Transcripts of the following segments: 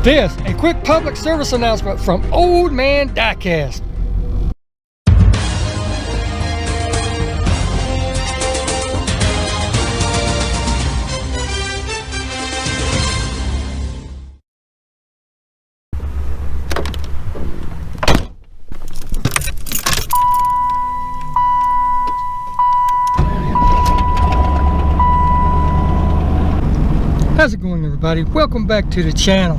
This, a quick public service announcement from Old Man Diecast. How's it going, everybody? Welcome back to the channel.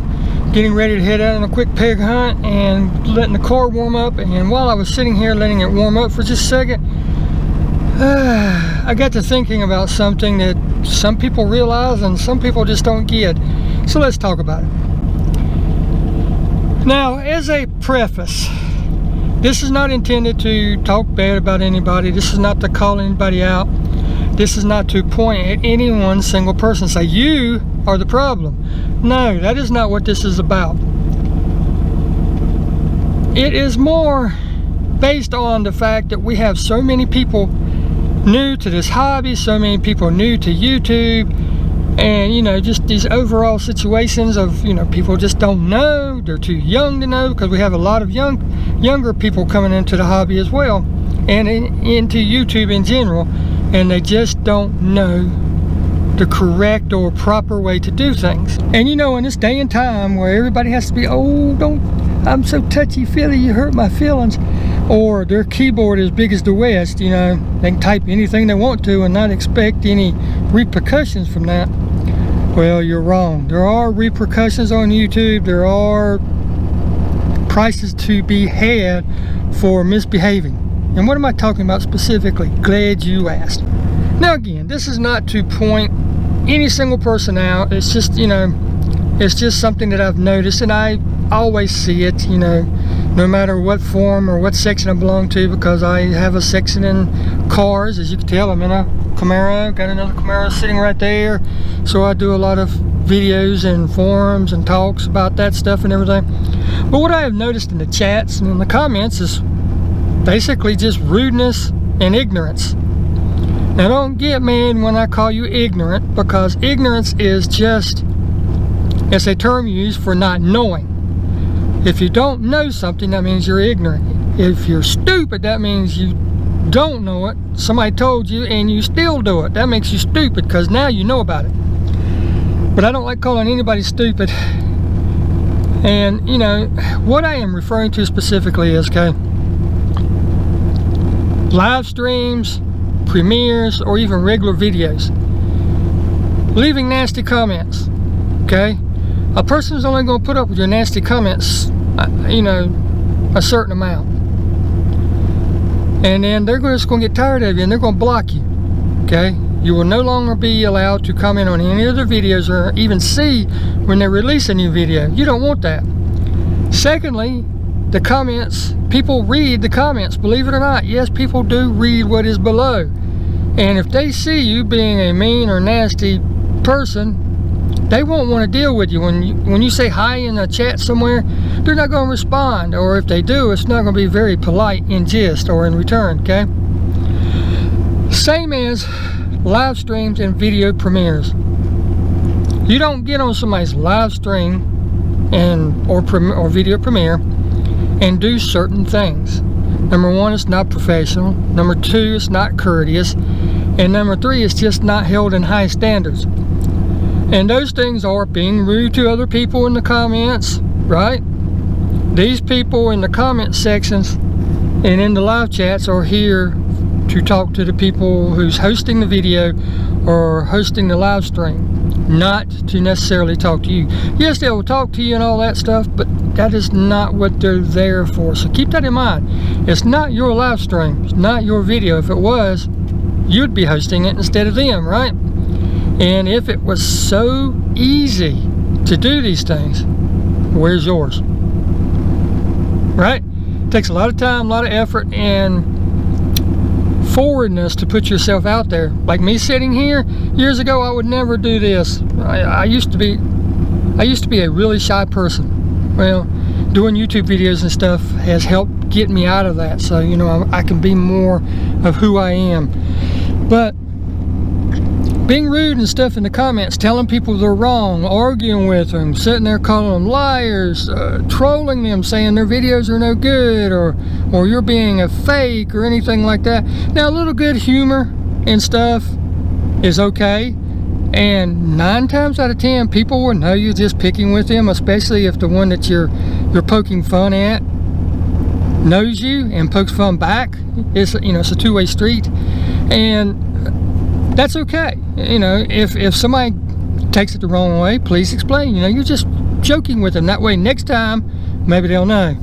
Getting ready to head out on a quick pig hunt and letting the car warm up. And while I was sitting here letting it warm up for just a second, I got to thinking about something that some people realize and some people just don't get. So let's talk about it. Now, as a preface, this is not intended to talk bad about anybody. This is not to call anybody out. This is not to point at any one single person and say, you are the problem. No, that is not what this is about. It is more based on the fact that we have so many people new to this hobby, so many people new to YouTube, and, you know, just these overall situations of, you know, people just don't know, they're too young to know, because we have a lot of younger people coming into the hobby as well, and into YouTube in general, and they just don't know the correct or proper way to do things. And you know, in this day and time where everybody has to be, oh, I'm so touchy-feely, you hurt my feelings, or their keyboard is big as the West, you know, they can type anything they want to and not expect any repercussions from that. Well, you're wrong. There are repercussions on YouTube. There are prices to be had for misbehaving. And what am I talking about specifically? Glad you asked. Now again, this is not to point any single person out. It's just, you know, it's just something that I've noticed, and I always see it, you know, no matter what form or what section I belong to, because I have a section in cars. As you can tell, I'm in a Camaro, got another Camaro sitting right there. So I do a lot of videos and forums and talks about that stuff and everything. But what I have noticed in the chats and in the comments is basically just rudeness and ignorance. Now, don't get mad when I call you ignorant, because ignorance is just, it's a term used for not knowing. If you don't know something, that means you're ignorant. If you're stupid, that means you don't know it. Somebody told you and you still do it. That makes you stupid, because now you know about it. But I don't like calling anybody stupid. And, you know, what I am referring to specifically is, okay, live streams, premieres, or even regular videos, leaving nasty comments. Okay, a person is only going to put up with your nasty comments, you know, a certain amount, and then they're just going to get tired of you and they're going to block you. Okay, you will no longer be allowed to comment on any of their videos or even see when they release a new video. You don't want that. Secondly, the comments, people read the comments, believe it or not. Yes, people do read what is below. And if they see you being a mean or nasty person, they won't want to deal with you. When you say hi in a chat somewhere, they're not going to respond. Or if they do, it's not going to be very polite in gist or in return, okay? Same as live streams and video premieres. You don't get on somebody's live stream or video premiere and do certain things. Number one, it's not professional. Number two, it's not courteous. And number three, it's just not held in high standards. And those things are being rude to other people in the comments, right? These people in the comment sections and in the live chats are here to talk to the people who's hosting the video or hosting the live stream, not to necessarily talk to you. Yes, they will talk to you and all that stuff, but that is not what they're there for. So keep that in mind. It's not your live stream. It's not your video. If it was, you'd be hosting it instead of them, right? And if it was so easy to do these things, where's yours? Right? It takes a lot of time, a lot of effort, and forwardness to put yourself out there. Like me sitting here years ago, I would never do this. I used to be a really shy person. Well, doing YouTube videos and stuff has helped get me out of that, so, you know, I can be more of who I am. But being rude and stuff in the comments, telling people they're wrong, arguing with them, sitting there calling them liars, trolling them, saying their videos are no good, or you're being a fake or anything like that. Now, a little good humor and stuff is okay, and 9 times out of 10 people will know you're just picking with them, especially if the one that you're poking fun at knows you and pokes fun back. It's, you know, it's a two-way street, and that's okay. You know, if somebody takes it the wrong way, please explain. You know, you're just joking with them. That way next time maybe they'll know.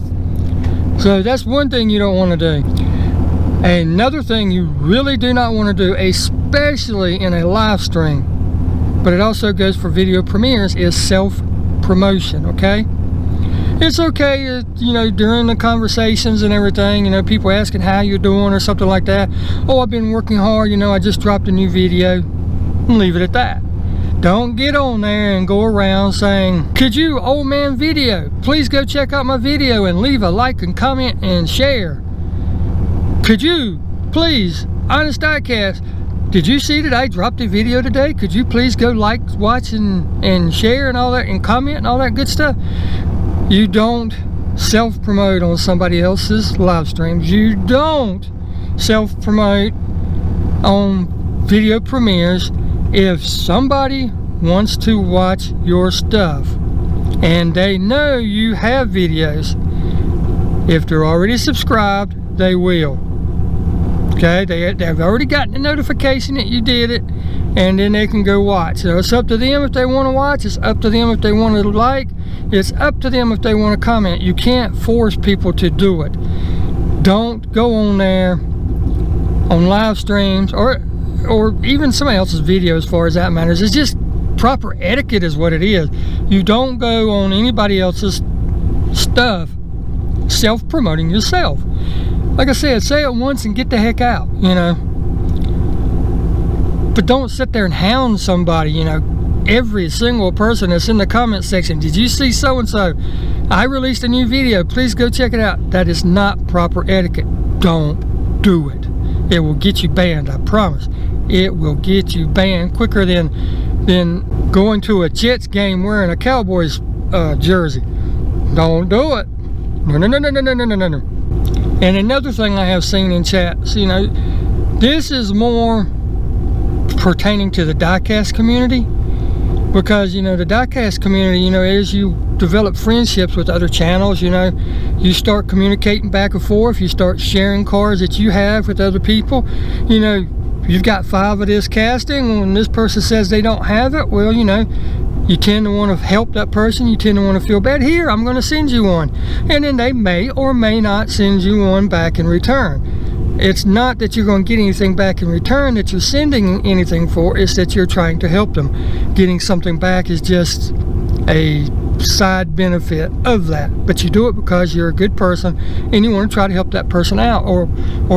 So that's one thing you don't want to do. Another thing you really do not want to do, especially in a live stream, but it also goes for video premieres, is self-promotion. Okay, it's okay, you know, during the conversations and everything, you know, people asking how you're doing or something like that. Oh, I've been working hard, you know, I just dropped a new video, and leave it at that. Don't get on there and go around saying, could you, old man video, please go check out my video and leave a like and comment and share. Could you, please, Honest Diecast, did you see that I dropped a video today? Could you please go like, watch, and share and all that, and comment and all that good stuff? You don't self-promote on somebody else's live streams. You don't self-promote on video premieres. If somebody wants to watch your stuff and they know you have videos, if they're already subscribed, they will. Okay, they've already gotten the notification that you did it, and then they can go watch. So it's up to them if they want to watch. It's up to them if they want to like. It's up to them if they want to comment. You can't force people to do it. Don't go on there on live streams or even somebody else's video, as far as that matters. It's just proper etiquette is what it is. You don't go on anybody else's stuff self-promoting yourself. Like I said, say it once and get the heck out, you know. But don't sit there and hound somebody, you know. Every single person that's in the comment section, did you see so-and-so? I released a new video, please go check it out. That is not proper etiquette. Don't do it. It will get you banned, I promise. It will get you banned quicker than going to a Jets game wearing a Cowboys jersey. Don't do it. No, no, no, no, no, no, no, no, no. And another thing I have seen in chats, you know, this is more pertaining to the Diecast community, because, you know, the Diecast community, you know, as you develop friendships with other channels, you know, you start communicating back and forth, you start sharing cards that you have with other people. You know, you've got 5 of this casting, when this person says they don't have it, well, you know, you tend to want to help that person. You tend to want to feel bad. Here, I'm going to send you one. And then they may or may not send you one back in return. It's not that you're going to get anything back in return that you're sending anything for. It's that you're trying to help them. Getting something back is just a side benefit of that. But you do it because you're a good person and you want to try to help that person out. Or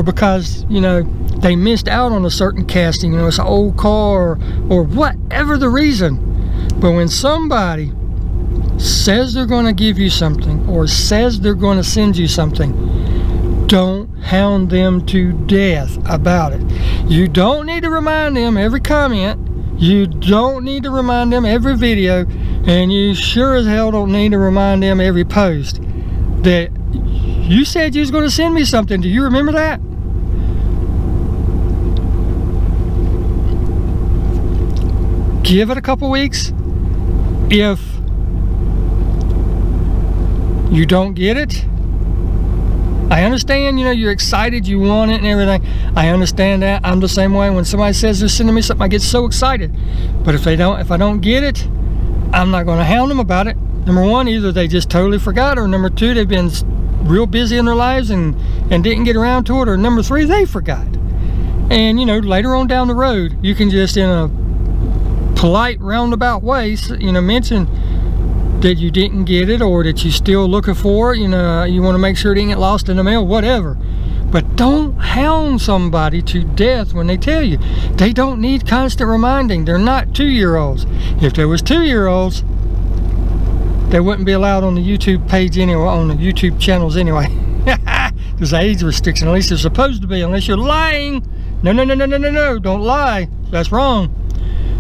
because, you know, they missed out on a certain casting. You know, it's an old car or whatever the reason. But when somebody says they're going to give you something or says they're going to send you something, don't hound them to death about it. You don't need to remind them every comment. You don't need to remind them every video. And you sure as hell don't need to remind them every post that you said you was going to send me something. Do you remember that? Give it a couple weeks. If you don't get it, I understand, you know, you're excited, you want it and everything. I understand that. I'm the same way. When somebody says they're sending me something, I get so excited. But if I don't get it, I'm not going to hound them about it. Number one, either they just totally forgot, or number two, they've been real busy in their lives and didn't get around to it, or number three, they forgot. And, you know, later on down the road, you can just, in a polite roundabout way, you know, mention that you didn't get it, or that you're still looking for it. You know, you want to make sure it didn't get lost in the mail, whatever. But don't hound somebody to death when they tell you. They don't need constant reminding. They're not 2-year-olds. If there was 2-year-olds, they wouldn't be allowed on the YouTube page anyway, on the YouTube channels anyway. There's an age restriction, at least they're supposed to be, unless you're lying. No, no, no, no, no, no, no, don't lie. That's wrong.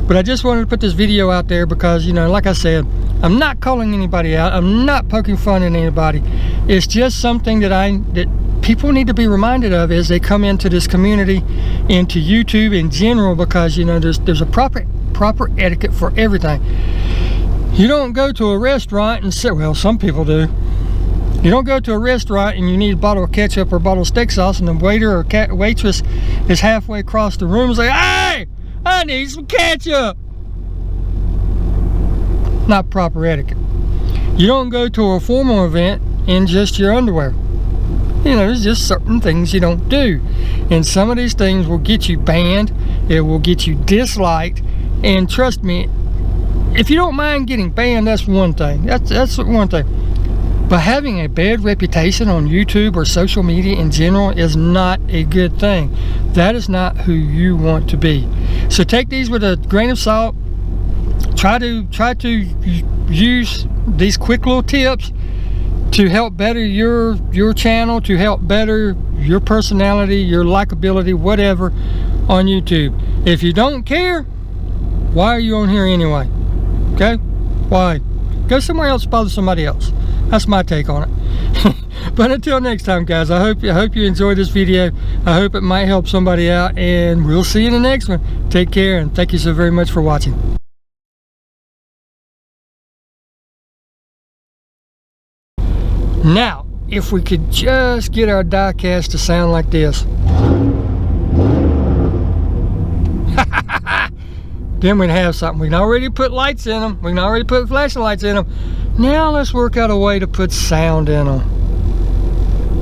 But I just wanted to put this video out there because, you know, like I said, I'm not calling anybody out. I'm not poking fun at anybody. It's just something that people need to be reminded of as they come into this community, into YouTube in general, because, you know, there's a proper etiquette for everything. You don't go to a restaurant and sit, well, some people do. You don't go to a restaurant and you need a bottle of ketchup or a bottle of steak sauce, and the waiter or waitress is halfway across the room and say, "Hey, I need some ketchup." Not proper etiquette. You don't go to a formal event in just your underwear. You know, there's just certain things you don't do. And some of these things will get you banned. It will get you disliked. And trust me, if you don't mind getting banned, that's one thing. That's one thing. But having a bad reputation on YouTube or social media in general is not a good thing. That is not who you want to be. So take these with a grain of salt. Try to use these quick little tips to help better your channel, to help better your personality, your likability, whatever, on YouTube. If you don't care, why are you on here anyway? Okay? Why? Go somewhere else, bother somebody else. That's my take on it. But until next time, guys, I hope you enjoyed this video. I hope it might help somebody out, and we'll see you in the next one. Take care, and thank you so very much for watching. Now, if we could just get our diecast to sound like this, then we'd have something. We can already put lights in them. We can already put flashing lights in them. Now let's work out a way to put sound in them.